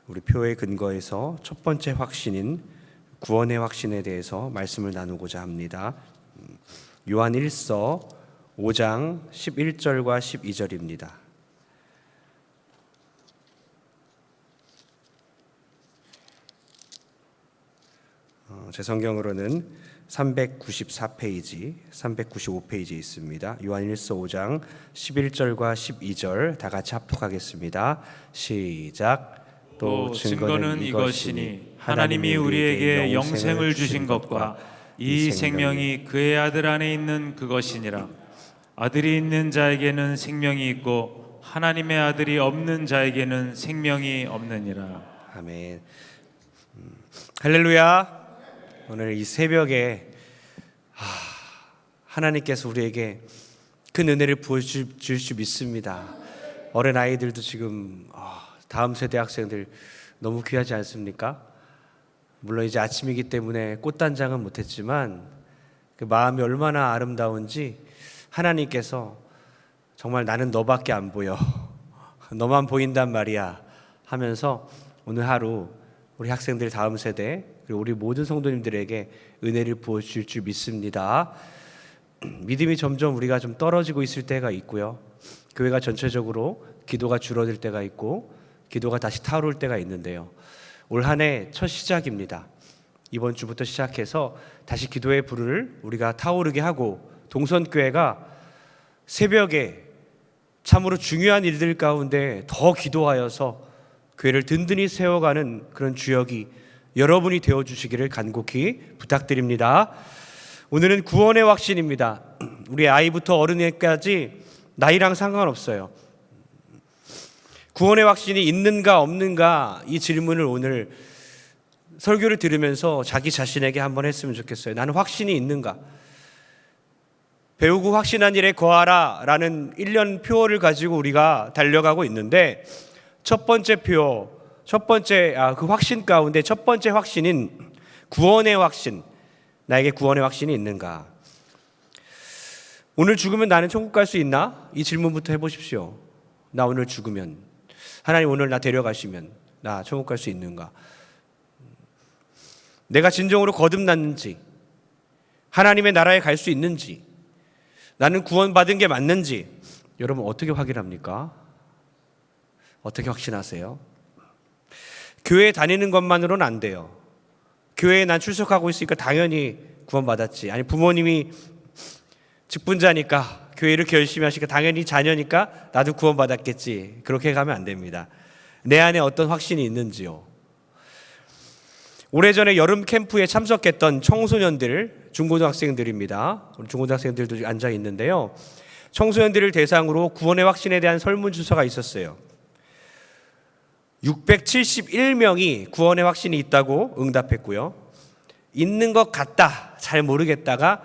우리 표의 근거에서 첫 번째 확신인 구원의 확신에 대해서 말씀을 나누고자 합니다. 요한 1서 5장 11절과 12절입니다. 제 성경으로는 394페이지, 395페이지에 있습니다. 요한 1서 5장 11절과 12절 다 같이 합독하겠습니다. 시작. 또 증거는 이것이니 하나님이 우리에게 영생을 주신 것과 이 생명이 그의 아들 안에 있는 그것이니라. 아들이 있는 자에게는 생명이 있고 하나님의 아들이 없는 자에게는 생명이 없느니라. 아멘. 할렐루야. 오늘 이 새벽에 하나님께서 우리에게 큰 은혜를 부어주실 줄 믿습니다. 어린 아이들도 지금 다음 세대 학생들 너무 귀하지 않습니까? 물론 이제 아침이기 때문에 꽃단장은 못했지만 그 마음이 얼마나 아름다운지 하나님께서 정말 나는 너밖에 안 보여, 너만 보인단 말이야 하면서 오늘 하루 우리 학생들 다음 세대 그리고 우리 모든 성도님들에게 은혜를 부어주실 줄 믿습니다. 믿음이 점점 우리가 좀 떨어지고 있을 때가 있고요, 교회가 전체적으로 기도가 줄어들 때가 있고 기도가 다시 타오를 때가 있는데요, 올 한 해 첫 시작입니다. 이번 주부터 시작해서 다시 기도의 불을 우리가 타오르게 하고 동선교회가 새벽에 참으로 중요한 일들 가운데 더 기도하여서 교회를 든든히 세워가는 그런 주역이 여러분이 되어주시기를 간곡히 부탁드립니다. 오늘은 구원의 확신입니다. 우리 아이부터 어른에까지 나이랑 상관없어요. 구원의 확신이 있는가 없는가 이 질문을 오늘 설교를 들으면서 자기 자신에게 한번 했으면 좋겠어요. 나는 확신이 있는가? 배우고 확신한 일에 거하라 라는 1년 표어를 가지고 우리가 달려가고 있는데 첫 번째 표어, 그 확신 가운데 첫 번째 확신인 구원의 확신, 나에게 구원의 확신이 있는가? 오늘 죽으면 나는 천국 갈 수 있나? 이 질문부터 해보십시오. 나 오늘 죽으면, 하나님 오늘 나 데려가시면 나 천국 갈 수 있는가? 내가 진정으로 거듭났는지, 하나님의 나라에 갈 수 있는지, 나는 구원받은 게 맞는지 여러분 어떻게 확인합니까? 어떻게 확신하세요? 교회 다니는 것만으로는 안 돼요. 교회에 난 출석하고 있으니까 당연히 구원받았지. 아니 부모님이 직분자니까 교회 이렇게 열심히 하시니까 당연히 자녀니까 나도 구원받았겠지. 그렇게 가면 안 됩니다. 내 안에 어떤 확신이 있는지요. 오래전에 여름 캠프에 참석했던 청소년들, 중고등학생들입니다. 우리 중고등학생들도 앉아 있는데요, 청소년들을 대상으로 구원의 확신에 대한 설문조사가 있었어요. 671명이 구원의 확신이 있다고 응답했고요, 있는 것 같다, 잘 모르겠다가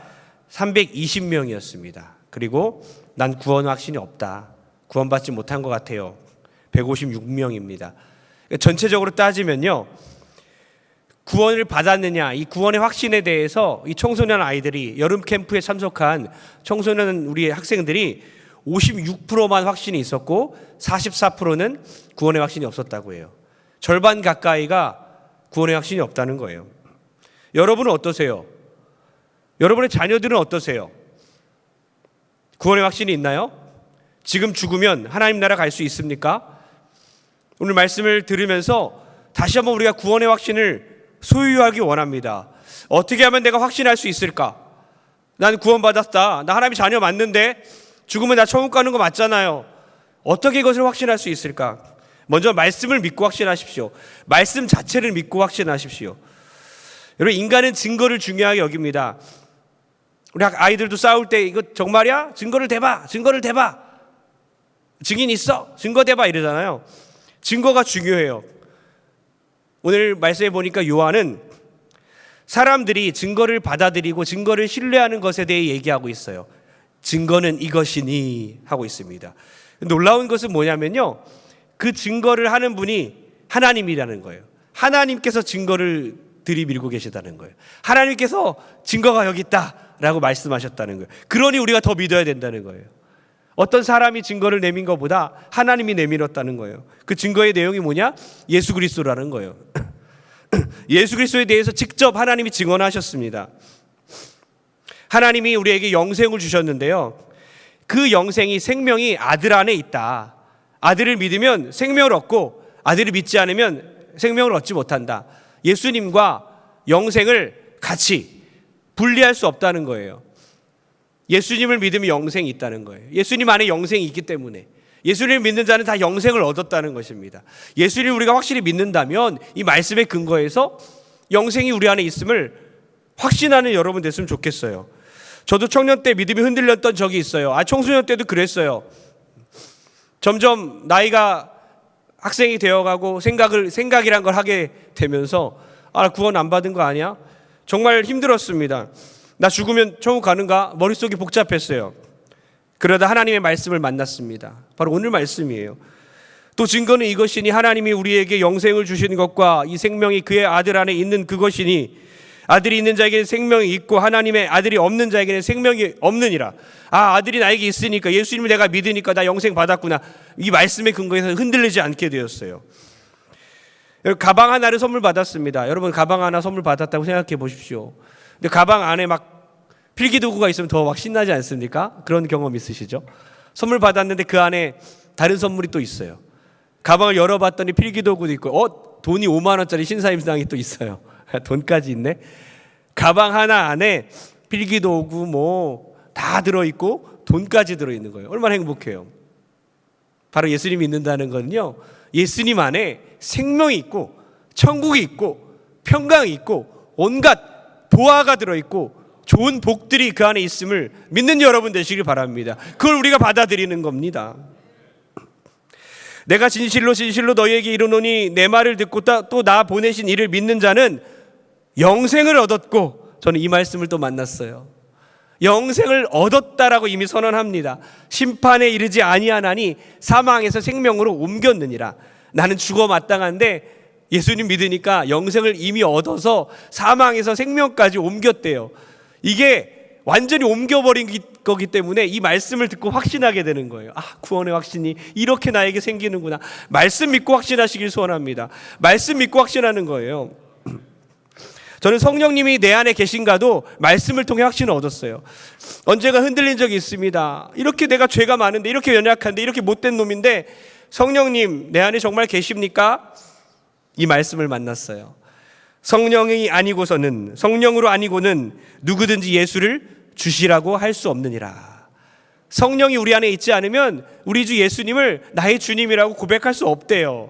320명이었습니다. 그리고 난 구원 확신이 없다, 구원받지 못한 것 같아요, 156명입니다. 전체적으로 따지면요, 구원을 받았느냐, 이 구원의 확신에 대해서 이 청소년 아이들이, 여름 캠프에 참석한 청소년 우리 학생들이 56%만 확신이 있었고 44%는 구원의 확신이 없었다고 해요. 절반 가까이가 구원의 확신이 없다는 거예요. 여러분은 어떠세요? 여러분의 자녀들은 어떠세요? 구원의 확신이 있나요? 지금 죽으면 하나님 나라 갈 수 있습니까? 오늘 말씀을 들으면서 다시 한번 우리가 구원의 확신을 소유하기 원합니다. 어떻게 하면 내가 확신할 수 있을까? 난 구원받았다, 나 하나님의 자녀 맞는데 죽으면 나 천국 가는 거 맞잖아요. 어떻게 이것을 확신할 수 있을까? 먼저 말씀을 믿고 확신하십시오. 말씀 자체를 믿고 확신하십시오. 여러분, 인간은 증거를 중요하게 여깁니다. 우리 아이들도 싸울 때 이거 정말이야? 증거를 대봐, 증거를 대봐. 증인 있어? 증거 대봐 이러잖아요. 증거가 중요해요. 오늘 말씀해 보니까 요한은 사람들이 증거를 받아들이고 증거를 신뢰하는 것에 대해 얘기하고 있어요. 증거는 이것이니 하고 있습니다. 놀라운 것은 뭐냐면요, 그 증거를 하는 분이 하나님이라는 거예요. 하나님께서 증거를 들이밀고 계시다는 거예요. 하나님께서 증거가 여기 있다라고 말씀하셨다는 거예요. 그러니 우리가 더 믿어야 된다는 거예요. 어떤 사람이 증거를 내민 것보다 하나님이 내밀었다는 거예요. 그 증거의 내용이 뭐냐? 예수 그리스도라는 거예요. 예수 그리스도에 대해서 직접 하나님이 증언하셨습니다. 하나님이 우리에게 영생을 주셨는데요, 그 영생이, 생명이 아들 안에 있다. 아들을 믿으면 생명을 얻고 아들을 믿지 않으면 생명을 얻지 못한다. 예수님과 영생을 같이 분리할 수 없다는 거예요. 예수님을 믿으면 영생이 있다는 거예요. 예수님 안에 영생이 있기 때문에 예수님을 믿는 자는 다 영생을 얻었다는 것입니다. 예수님을 우리가 확실히 믿는다면 이 말씀의 근거에서 영생이 우리 안에 있음을 확신하는 여러분 됐으면 좋겠어요. 저도 청년 때 믿음이 흔들렸던 적이 있어요. 청소년 때도 그랬어요. 점점 나이가 학생이 되어가고 생각이란 걸 하게 되면서 구원 안 받은 거 아니야? 정말 힘들었습니다. 나 죽으면 천국 가는가? 머릿속이 복잡했어요. 그러다 하나님의 말씀을 만났습니다. 바로 오늘 말씀이에요. 또 증거는 이것이니 하나님이 우리에게 영생을 주신 것과 이 생명이 그의 아들 안에 있는 그것이니 아들이 있는 자에게는 생명이 있고 하나님의 아들이 없는 자에게는 생명이 없느니라. 아들이 나에게 있으니까, 예수님을 내가 믿으니까 나 영생 받았구나. 이 말씀의 근거에서 흔들리지 않게 되었어요. 가방 하나를 선물 받았습니다. 여러분, 가방 하나 선물 받았다고 생각해 보십시오. 근데 가방 안에 막 필기도구가 있으면 더 막 신나지 않습니까? 그런 경험 있으시죠? 선물 받았는데 그 안에 다른 선물이 또 있어요. 가방을 열어봤더니 필기도구도 있고 돈이 5만 원짜리 신사임당이 또 있어요. 돈까지 있네. 가방 하나 안에 필기도구 뭐 다 들어있고 돈까지 들어있는 거예요. 얼마나 행복해요. 바로 예수님이 있는다는 건요, 예수님 안에 생명이 있고 천국이 있고 평강이 있고 온갖 보화가 들어있고 좋은 복들이 그 안에 있음을 믿는 여러분 되시길 바랍니다. 그걸 우리가 받아들이는 겁니다. 내가 진실로 진실로 너희에게 이르노니 내 말을 듣고 또 나 보내신 이를 믿는 자는 영생을 얻었고, 저는 이 말씀을 또 만났어요. 영생을 얻었다라고 이미 선언합니다. 심판에 이르지 아니하나니 사망에서 생명으로 옮겼느니라. 나는 죽어 마땅한데 예수님 믿으니까 영생을 이미 얻어서 사망에서 생명까지 옮겼대요. 이게 완전히 옮겨버린 거기 때문에 이 말씀을 듣고 확신하게 되는 거예요. 구원의 확신이 이렇게 나에게 생기는구나. 말씀 믿고 확신하시길 소원합니다. 말씀 믿고 확신하는 거예요. 저는 성령님이 내 안에 계신가도 말씀을 통해 확신을 얻었어요. 언제가 흔들린 적이 있습니다. 이렇게 내가 죄가 많은데, 이렇게 연약한데, 이렇게 못된 놈인데 성령님 내 안에 정말 계십니까? 이 말씀을 만났어요. 성령이 아니고서는, 성령으로 아니고는 누구든지 예수를 주시라고 할 수 없느니라. 성령이 우리 안에 있지 않으면 우리 주 예수님을 나의 주님이라고 고백할 수 없대요.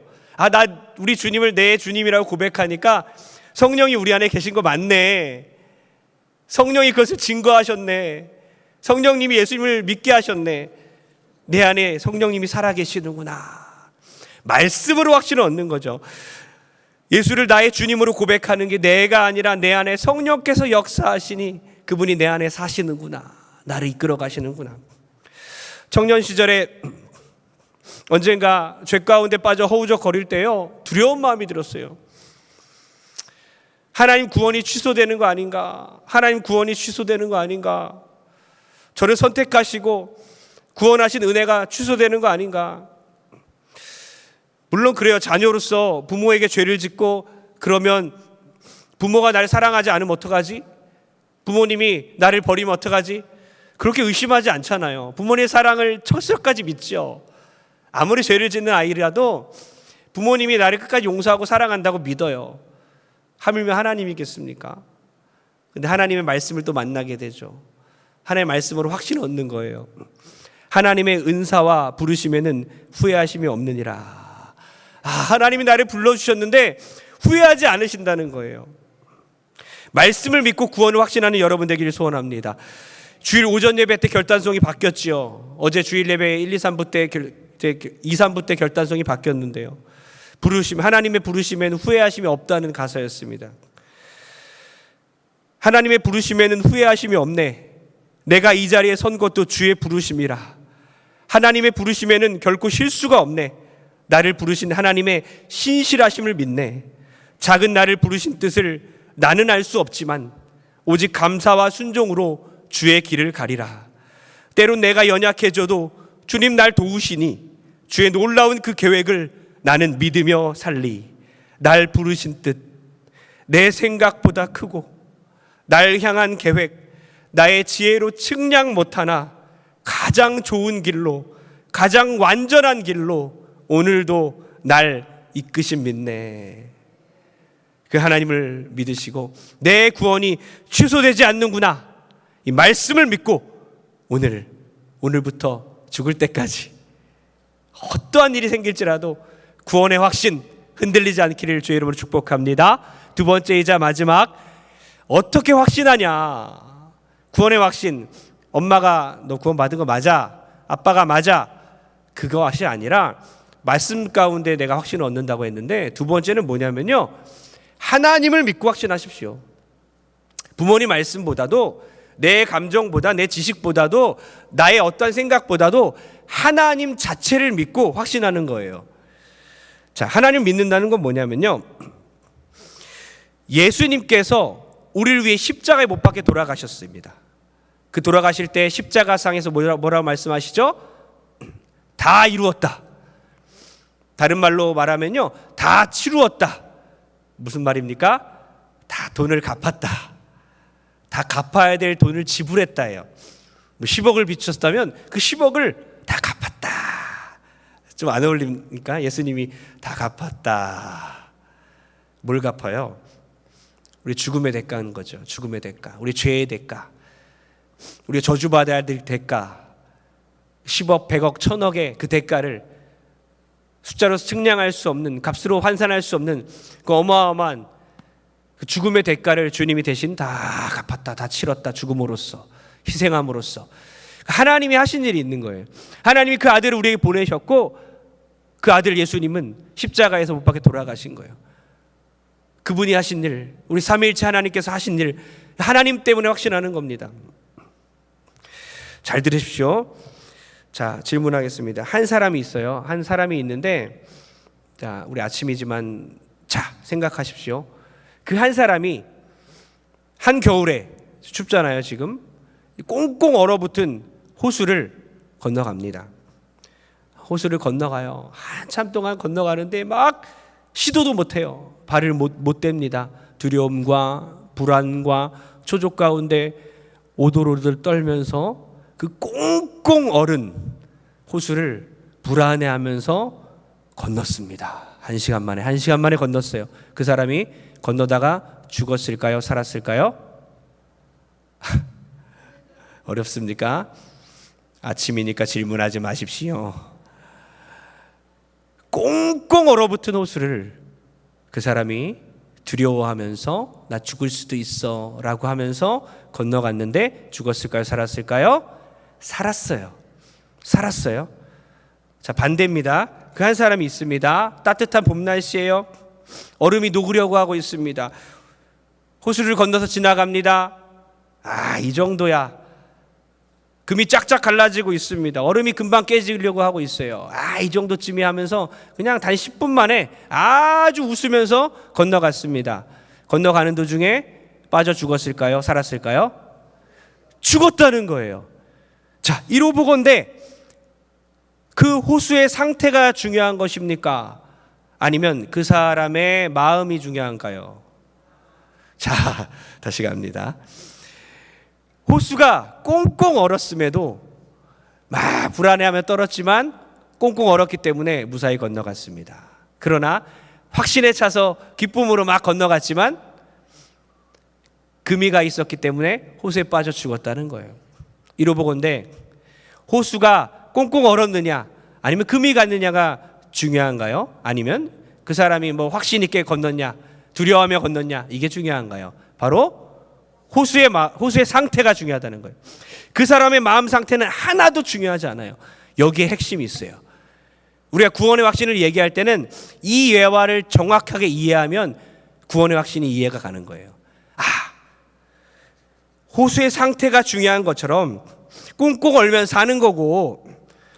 우리 주님을 내 주님이라고 고백하니까 성령이 우리 안에 계신 거 맞네. 성령이 그것을 증거하셨네. 성령님이 예수님을 믿게 하셨네. 내 안에 성령님이 살아계시는구나. 말씀으로 확신을 얻는 거죠. 예수를 나의 주님으로 고백하는 게 내가 아니라 내 안에 성령께서 역사하시니 그분이 내 안에 사시는구나. 나를 이끌어 가시는구나. 청년 시절에 언젠가 죄 가운데 빠져 허우적거릴 때요, 두려운 마음이 들었어요. 하나님 구원이 취소되는 거 아닌가? 하나님 구원이 취소되는 거 아닌가? 저를 선택하시고 구원하신 은혜가 취소되는 거 아닌가? 물론 그래요. 자녀로서 부모에게 죄를 짓고 그러면 부모가 나를 사랑하지 않으면 어떡하지? 부모님이 나를 버리면 어떡하지? 그렇게 의심하지 않잖아요. 부모님의 사랑을 철저까지 믿죠. 아무리 죄를 짓는 아이라도 부모님이 나를 끝까지 용서하고 사랑한다고 믿어요. 하물며 하나님이겠습니까? 근데 하나님의 말씀을 또 만나게 되죠. 하나님의 말씀으로 확신을 얻는 거예요. 하나님의 은사와 부르심에는 후회하심이 없느니라. 하나님이 나를 불러주셨는데 후회하지 않으신다는 거예요. 말씀을 믿고 구원을 확신하는 여러분 되기를 소원합니다. 주일 오전 예배 때 결단성이 바뀌었지요. 어제 주일 예배 1, 2, 3부 때 2, 3부 때 결단성이 바뀌었는데요. 하나님의 부르심에는 후회하심이 없다는 가사였습니다. 하나님의 부르심에는 후회하심이 없네. 내가 이 자리에 선 것도 주의 부르심이라. 하나님의 부르심에는 결코 실수가 없네. 나를 부르신 하나님의 신실하심을 믿네. 작은 나를 부르신 뜻을 나는 알 수 없지만 오직 감사와 순종으로 주의 길을 가리라. 때론 내가 연약해져도 주님 날 도우시니 주의 놀라운 그 계획을 나는 믿으며 살리. 날 부르신 뜻 내 생각보다 크고 날 향한 계획 나의 지혜로 측량 못하나 가장 좋은 길로, 가장 완전한 길로 오늘도 날 이끄신 믿네. 그 하나님을 믿으시고 내 구원이 취소되지 않는구나, 이 말씀을 믿고 오늘부터 죽을 때까지 어떠한 일이 생길지라도 구원의 확신 흔들리지 않기를 주의 이름으로 축복합니다. 두 번째이자 마지막, 어떻게 확신하냐? 구원의 확신, 엄마가 너 구원 받은 거 맞아, 아빠가 맞아, 그것이 아니라 말씀 가운데 내가 확신을 얻는다고 했는데, 두 번째는 뭐냐면요, 하나님을 믿고 확신하십시오. 부모님 말씀보다도, 내 감정보다, 내 지식보다도, 나의 어떤 생각보다도 하나님 자체를 믿고 확신하는 거예요. 자, 하나님 믿는다는 건 뭐냐면요, 예수님께서 우리를 위해 십자가에 못 박혀 돌아가셨습니다. 그 돌아가실 때 십자가상에서 뭐라고 말씀하시죠? 다 이루었다. 다른 말로 말하면요, 다 치루었다. 무슨 말입니까? 다 돈을 갚았다. 다 갚아야 될 돈을 지불했다예요. 10억을 빚졌다면 그 10억을 다 갚았다. 좀 안 어울립니까? 예수님이 다 갚았다. 뭘 갚아요? 우리 죽음의 대가인 거죠. 죽음의 대가, 우리 죄의 대가, 우리가 저주받아야 될 대가, 10억, 100억, 1000억의 그 대가를 숫자로 측량할 수 없는, 값으로 환산할 수 없는 그 어마어마한 그 죽음의 대가를 주님이 대신 다 갚았다, 다 치렀다. 죽음으로써, 희생함으로써. 하나님이 하신 일이 있는 거예요. 하나님이 그 아들을 우리에게 보내셨고, 그 아들 예수님은 십자가에서 못 박혀 돌아가신 거예요. 그분이 하신 일, 우리 삼위일체 하나님께서 하신 일, 하나님 때문에 확신하는 겁니다. 잘 들으십시오. 자, 질문하겠습니다. 한 사람이 있어요. 한 사람이 있는데, 자, 우리 아침이지만, 자, 생각하십시오. 그 한 사람이 한겨울에, 춥잖아요 지금, 꽁꽁 얼어붙은 호수를 건너갑니다. 호수를 건너가요. 한참 동안 건너가는데 막 시도도 못해요. 발을 못 댑니다. 두려움과 불안과 초조 가운데 오돌오돌 떨면서 그 꽁꽁 얼은 호수를 불안해하면서 건넜습니다. 한 시간 만에 건넜어요. 그 사람이 건너다가 죽었을까요? 살았을까요? 어렵습니까? 아침이니까 질문하지 마십시오. 꽁꽁 얼어붙은 호수를 그 사람이 두려워하면서 나 죽을 수도 있어 라고 하면서 건너갔는데 죽었을까요? 살았을까요? 살았어요. 자, 반대입니다. 그 한 사람이 있습니다. 따뜻한 봄 날씨예요. 얼음이 녹으려고 하고 있습니다. 호수를 건너서 지나갑니다. 이 정도야. 금이 쫙쫙 갈라지고 있습니다. 얼음이 금방 깨지려고 하고 있어요. 이 정도쯤이 하면서 그냥 단 10분 만에 아주 웃으면서 건너갔습니다. 건너가는 도중에 빠져 죽었을까요? 살았을까요? 죽었다는 거예요. 자, 이로 보건대 그 호수의 상태가 중요한 것입니까? 아니면 그 사람의 마음이 중요한가요? 자, 다시 갑니다. 호수가 꽁꽁 얼었음에도 막 불안해하며 떨었지만 꽁꽁 얼었기 때문에 무사히 건너갔습니다. 그러나 확신에 차서 기쁨으로 막 건너갔지만 금이가 있었기 때문에 호수에 빠져 죽었다는 거예요. 이로 보건대 호수가 꽁꽁 얼었느냐 아니면 금이 갔느냐가 중요한가요? 아니면 그 사람이 뭐 확신 있게 건넜냐, 두려워하며 건넜냐, 이게 중요한가요? 바로 호수의 상태가 중요하다는 거예요. 그 사람의 마음 상태는 하나도 중요하지 않아요. 여기에 핵심이 있어요. 우리가 구원의 확신을 얘기할 때는 이 예화를 정확하게 이해하면 구원의 확신이 이해가 가는 거예요. 호수의 상태가 중요한 것처럼 꽁꽁 얼면 사는 거고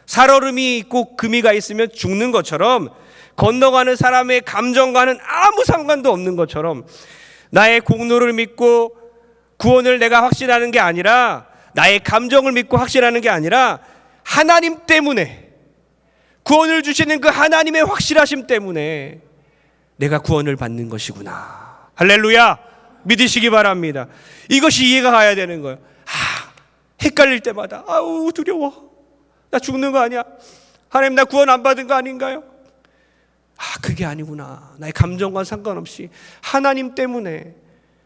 살얼음이 있고 금이가 있으면 죽는 것처럼 건너가는 사람의 감정과는 아무 상관도 없는 것처럼 나의 공로를 믿고 구원을 내가 확신하는 게 아니라 나의 감정을 믿고 확신하는 게 아니라 하나님 때문에, 구원을 주시는 그 하나님의 확실하심 때문에 내가 구원을 받는 것이구나. 할렐루야. 믿으시기 바랍니다. 이것이 이해가 가야 되는 거예요. 헷갈릴 때마다 아우 두려워, 나 죽는 거 아니야, 하나님 나 구원 안 받은 거 아닌가요? 그게 아니구나. 나의 감정과 상관없이 하나님 때문에,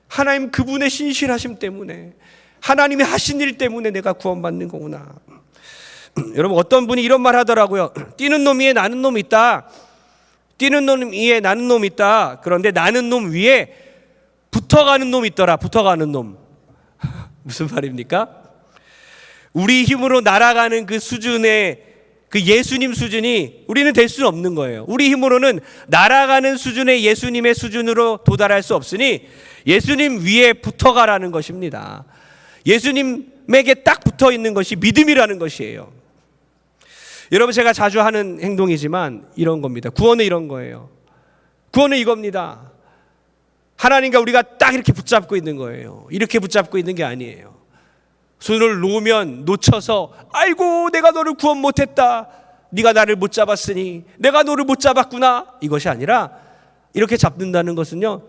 하나님 그분의 신실하심 때문에, 하나님이 하신 일 때문에 내가 구원받는 거구나. 여러분, 어떤 분이 이런 말 하더라고요. 뛰는 놈 위에 나는 놈이 있다. 뛰는 놈 위에 나는 놈이 있다. 그런데 나는 놈 위에 붙어가는 놈이 있더라. 붙어가는 놈. 무슨 말입니까? 우리 힘으로 날아가는 그 수준의, 그 예수님 수준이 우리는 될 수는 없는 거예요. 우리 힘으로는 날아가는 수준의 예수님의 수준으로 도달할 수 없으니 예수님 위에 붙어가라는 것입니다. 예수님에게 딱 붙어 있는 것이 믿음이라는 것이에요. 여러분, 제가 자주 하는 행동이지만 이런 겁니다. 구원은 이런 거예요. 구원은 이겁니다. 하나님과 우리가 딱 이렇게 붙잡고 있는 거예요. 이렇게 붙잡고 있는 게 아니에요. 손을 놓으면 놓쳐서 아이고 내가 너를 구원 못했다, 네가 나를 못 잡았으니 내가 너를 못 잡았구나, 이것이 아니라 이렇게 잡는다는 것은요,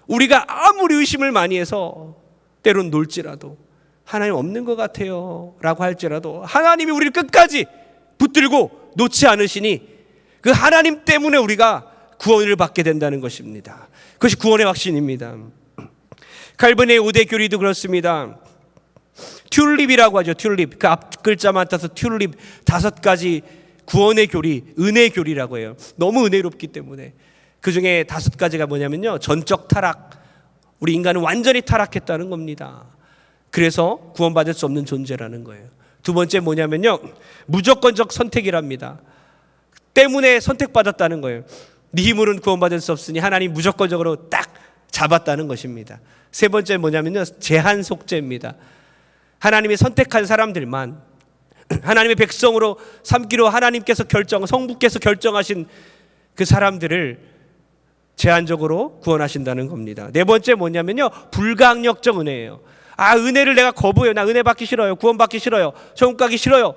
우리가 아무리 의심을 많이 해서 때론 놀지라도 하나님 없는 것 같아요 라고 할지라도 하나님이 우리를 끝까지 붙들고 놓지 않으시니 그 하나님 때문에 우리가 구원을 받게 된다는 것입니다. 그것이 구원의 확신입니다. 칼빈의 5대 교리도 그렇습니다. 튤립이라고 하죠. 튤립. 그 앞 글자만 따서 튤립, 5가지 구원의 교리, 은혜 교리라고 해요. 너무 은혜롭기 때문에. 그 중에 5가지가 뭐냐면요, 전적 타락. 우리 인간은 완전히 타락했다는 겁니다. 그래서 구원받을 수 없는 존재라는 거예요. 두 번째 뭐냐면요, 무조건적 선택이랍니다. 때문에 선택받았다는 거예요. 네 힘으로는 구원받을 수 없으니 하나님 무조건적으로 딱 잡았다는 것입니다. 세 번째 뭐냐면요, 제한 속죄입니다. 하나님이 선택한 사람들만, 하나님의 백성으로 삼기로 하나님께서 성부께서 결정하신 그 사람들을 제한적으로 구원하신다는 겁니다. 네 번째 뭐냐면요, 불가항력적 은혜예요. 은혜를 내가 거부해요. 나 은혜 받기 싫어요. 구원 받기 싫어요. 천국 가기 싫어요.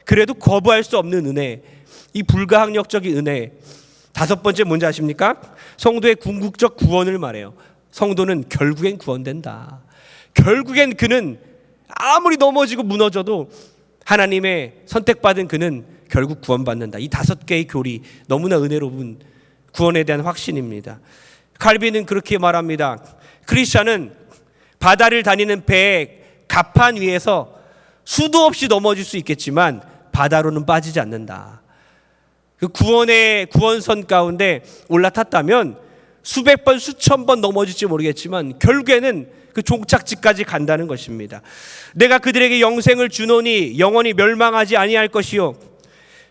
그래도 거부할 수 없는 은혜, 이 불가항력적인 은혜. 5번째 뭔지 아십니까? 성도의 궁극적 구원을 말해요. 성도는 결국엔 구원된다. 결국엔 그는 아무리 넘어지고 무너져도 하나님의 선택받은 그는 결국 구원받는다. 이 5개의 교리, 너무나 은혜로운 구원에 대한 확신입니다. 칼빈은 그렇게 말합니다. 크리스찬은 바다를 다니는 배의 갑판 위에서 수도 없이 넘어질 수 있겠지만 바다로는 빠지지 않는다. 그 구원의 구원선 가운데 올라탔다면 수백 번, 수천 번 넘어질지 모르겠지만 결국에는 그 종착지까지 간다는 것입니다. 내가 그들에게 영생을 주노니 영원히 멸망하지 아니할 것이요,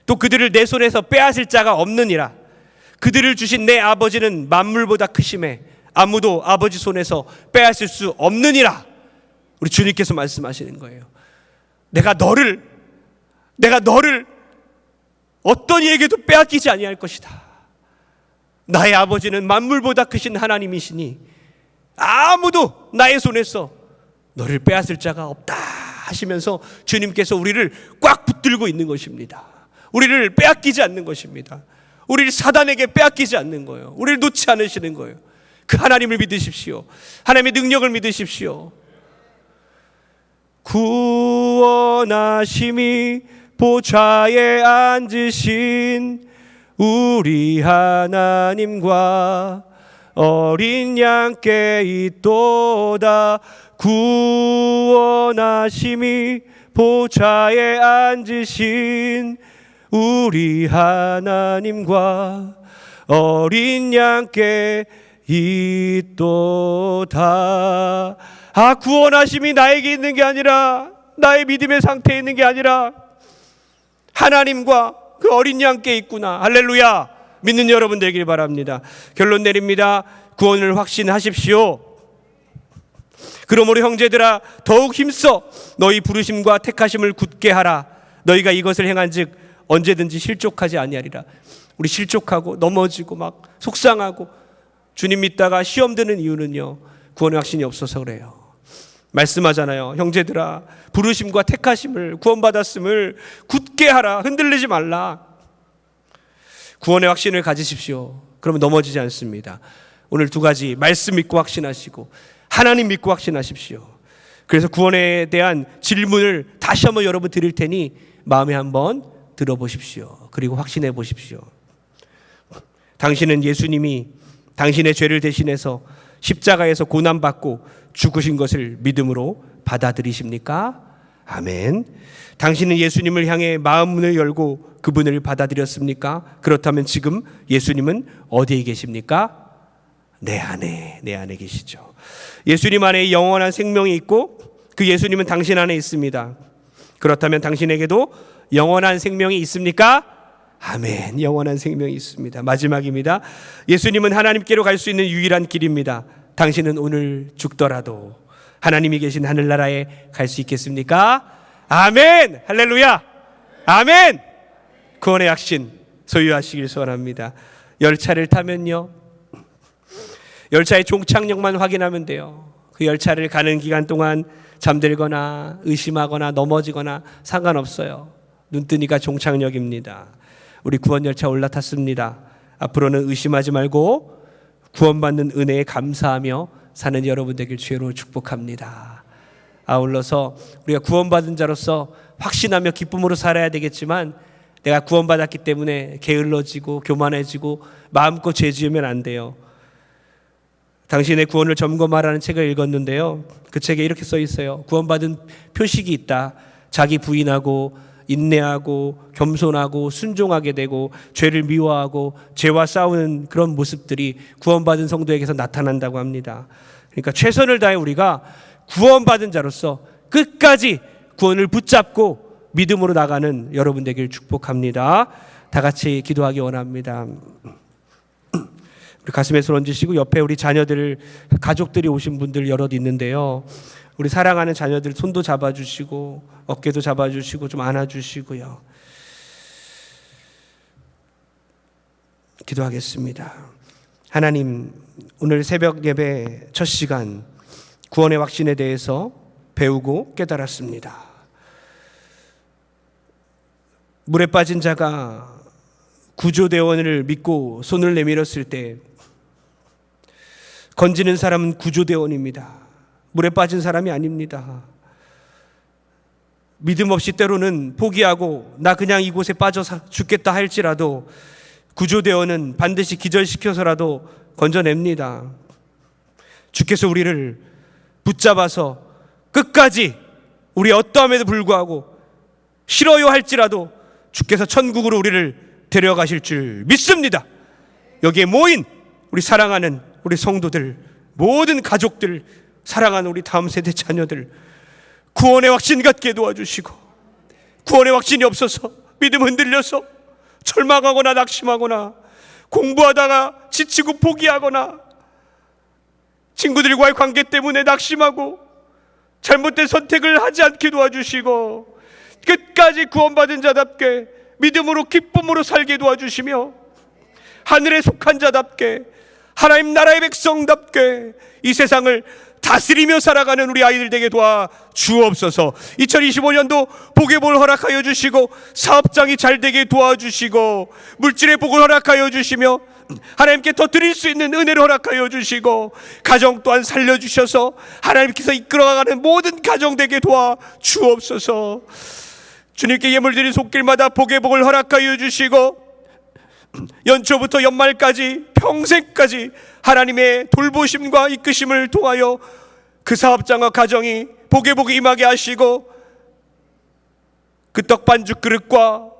또 그들을 내 손에서 빼앗을 자가 없느니라. 그들을 주신 내 아버지는 만물보다 크심에 아무도 아버지 손에서 빼앗을 수 없느니라. 우리 주님께서 말씀하시는 거예요. 내가 너를 어떤 이에게도 빼앗기지 아니할 것이다. 나의 아버지는 만물보다 크신 하나님이시니 아무도 나의 손에서 너를 빼앗을 자가 없다 하시면서 주님께서 우리를 꽉 붙들고 있는 것입니다. 우리를 빼앗기지 않는 것입니다. 우리를 사단에게 빼앗기지 않는 거예요. 우리를 놓지 않으시는 거예요. 그 하나님을 믿으십시오. 하나님의 능력을 믿으십시오. 구원하심이 보좌에 앉으신 우리 하나님과 어린 양께 있도다. 구원하심이 보좌에 앉으신 우리 하나님과 어린 양께 있도다. 구원하심이 나에게 있는 게 아니라, 나의 믿음의 상태에 있는 게 아니라 하나님과 그 어린 양께 있구나. 할렐루야. 믿는 여러분 되길 바랍니다. 결론 내립니다. 구원을 확신하십시오. 그러므로 형제들아 더욱 힘써 너희 부르심과 택하심을 굳게 하라. 너희가 이것을 행한즉 언제든지 실족하지 아니하리라. 우리 실족하고 넘어지고 막 속상하고 주님 믿다가 시험 드는 이유는요, 구원의 확신이 없어서 그래요. 말씀하잖아요. 형제들아, 부르심과 택하심을, 구원받았음을 굳게 하라. 흔들리지 말라. 구원의 확신을 가지십시오. 그러면 넘어지지 않습니다. 오늘 두 가지, 말씀 믿고 확신하시고 하나님 믿고 확신하십시오. 그래서 구원에 대한 질문을 다시 한번 여러분 드릴 테니 마음에 한번 들어보십시오. 그리고 확신해 보십시오. 당신은 예수님이 당신의 죄를 대신해서 십자가에서 고난받고 죽으신 것을 믿음으로 받아들이십니까? 아멘. 당신은 예수님을 향해 마음문을 열고 그분을 받아들였습니까? 그렇다면 지금 예수님은 어디에 계십니까? 내 안에 계시죠. 예수님 안에 영원한 생명이 있고 그 예수님은 당신 안에 있습니다. 그렇다면 당신에게도 영원한 생명이 있습니까? 아멘. 영원한 생명이 있습니다. 마지막입니다. 예수님은 하나님께로 갈 수 있는 유일한 길입니다. 당신은 오늘 죽더라도 하나님이 계신 하늘나라에 갈 수 있겠습니까? 아멘. 할렐루야. 아멘. 구원의 확신 소유하시길 소원합니다. 열차를 타면요, 열차의 종착역만 확인하면 돼요. 그 열차를 가는 기간 동안 잠들거나 의심하거나 넘어지거나 상관없어요. 눈 뜨니까 종착역입니다. 우리 구원열차 올라탔습니다. 앞으로는 의심하지 말고 구원받는 은혜에 감사하며 사는 여러분 되길 주로 축복합니다. 아울러서 우리가 구원받은 자로서 확신하며 기쁨으로 살아야 되겠지만 내가 구원받았기 때문에 게을러지고 교만해지고 마음껏 죄 지으면 안 돼요. 당신의 구원을 점검하라는 책을 읽었는데요, 그 책에 이렇게 써 있어요. 구원받은 표식이 있다. 자기 부인하고 인내하고 겸손하고 순종하게 되고 죄를 미워하고 죄와 싸우는 그런 모습들이 구원받은 성도에게서 나타난다고 합니다. 그러니까 최선을 다해 우리가 구원받은 자로서 끝까지 구원을 붙잡고 믿음으로 나가는 여러분 되길 축복합니다. 다 같이 기도하기 원합니다. 우리 가슴에 손 얹으시고 옆에 우리 자녀들, 가족들이 오신 분들 여럿 있는데요, 우리 사랑하는 자녀들 손도 잡아주시고 어깨도 잡아주시고 좀 안아주시고요. 기도하겠습니다. 하나님, 오늘 새벽 예배 첫 시간 구원의 확신에 대해서 배우고 깨달았습니다. 물에 빠진 자가 구조대원을 믿고 손을 내밀었을 때 건지는 사람은 구조대원입니다. 물에 빠진 사람이 아닙니다. 믿음 없이 때로는 포기하고 나 그냥 이곳에 빠져 죽겠다 할지라도 구조대원은 반드시 기절시켜서라도 건져냅니다. 주께서 우리를 붙잡아서 끝까지 우리 어떠함에도 불구하고 싫어요 할지라도 주께서 천국으로 우리를 데려가실 줄 믿습니다. 여기에 모인 우리 사랑하는 우리 성도들, 모든 가족들, 사랑하는 우리 다음 세대 자녀들 구원의 확신 갖게 도와주시고, 구원의 확신이 없어서 믿음 흔들려서 절망하거나 낙심하거나 공부하다가 지치고 포기하거나 친구들과의 관계 때문에 낙심하고 잘못된 선택을 하지 않게 도와주시고 끝까지 구원받은 자답게 믿음으로 기쁨으로 살게 도와주시며 하늘에 속한 자답게 하나님 나라의 백성답게 이 세상을 다스리며 살아가는 우리 아이들 되게 도와 주옵소서. 2025년도 복의 복을 허락하여 주시고 사업장이 잘 되게 도와주시고 물질의 복을 허락하여 주시며 하나님께 더 드릴 수 있는 은혜를 허락하여 주시고 가정 또한 살려주셔서 하나님께서 이끌어가는 모든 가정 되게 도와 주옵소서. 주님께 예물 드린 손길마다 복의 복을 허락하여 주시고 연초부터 연말까지 평생까지 하나님의 돌보심과 이끄심을 통하여 그 사업장과 가정이 복의 복이 임하게 하시고 그 떡반죽 그릇과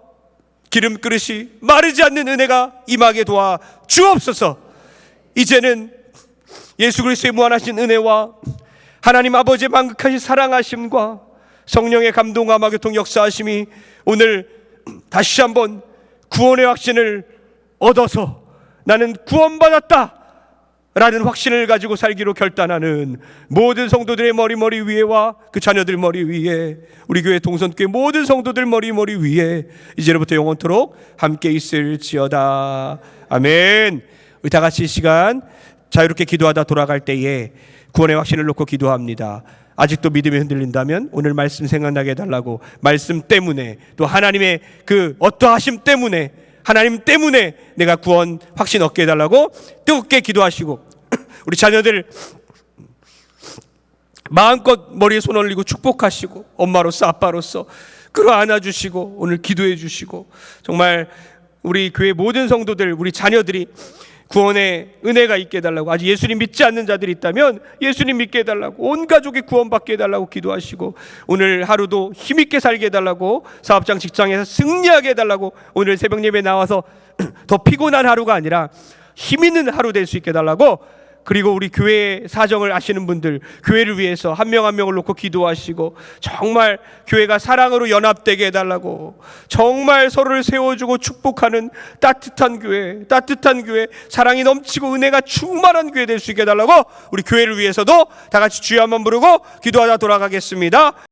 기름 그릇이 마르지 않는 은혜가 임하게 도와 주옵소서. 이제는 예수 그리스도의 무한하신 은혜와 하나님 아버지의 만극하신 사랑하심과 성령의 감동과 교통 역사하심이 오늘 다시 한번 구원의 확신을 얻어서 나는 구원받았다 라는 확신을 가지고 살기로 결단하는 모든 성도들의 머리 위에와 그 자녀들 머리 위에 우리 교회 동선교회 모든 성도들 머리 위에 이제로부터 영원토록 함께 있을지어다. 아멘. 우리 다 같이 이 시간 자유롭게 기도하다 돌아갈 때에 구원의 확신을 놓고 기도합니다. 아직도 믿음이 흔들린다면 오늘 말씀 생각나게 해달라고, 말씀 때문에 또 하나님의 그 어떠하심 때문에, 하나님 때문에 내가 구원 확신 얻게 해달라고 뜨겁게 기도하시고, 우리 자녀들 마음껏 머리에 손 올리고 축복하시고, 엄마로서 아빠로서 끌어 안아주시고 오늘 기도해 주시고, 정말 우리 교회 모든 성도들, 우리 자녀들이 구원의 은혜가 있게 해달라고, 아직 예수님 믿지 않는 자들이 있다면 예수님 믿게 해달라고, 온 가족이 구원받게 해달라고 기도하시고, 오늘 하루도 힘있게 살게 해달라고, 사업장 직장에서 승리하게 해달라고, 오늘 새벽 예배 나와서 더 피곤한 하루가 아니라 힘있는 하루 될 수 있게 해달라고, 그리고 우리 교회 사정을 아시는 분들, 교회를 위해서 한 명 한 명을 놓고 기도하시고, 정말 교회가 사랑으로 연합되게 해달라고, 정말 서로를 세워주고 축복하는 따뜻한 교회, 사랑이 넘치고 은혜가 충만한 교회 될 수 있게 해달라고, 우리 교회를 위해서도 다 같이 주여 한번 부르고 기도하다 돌아가겠습니다.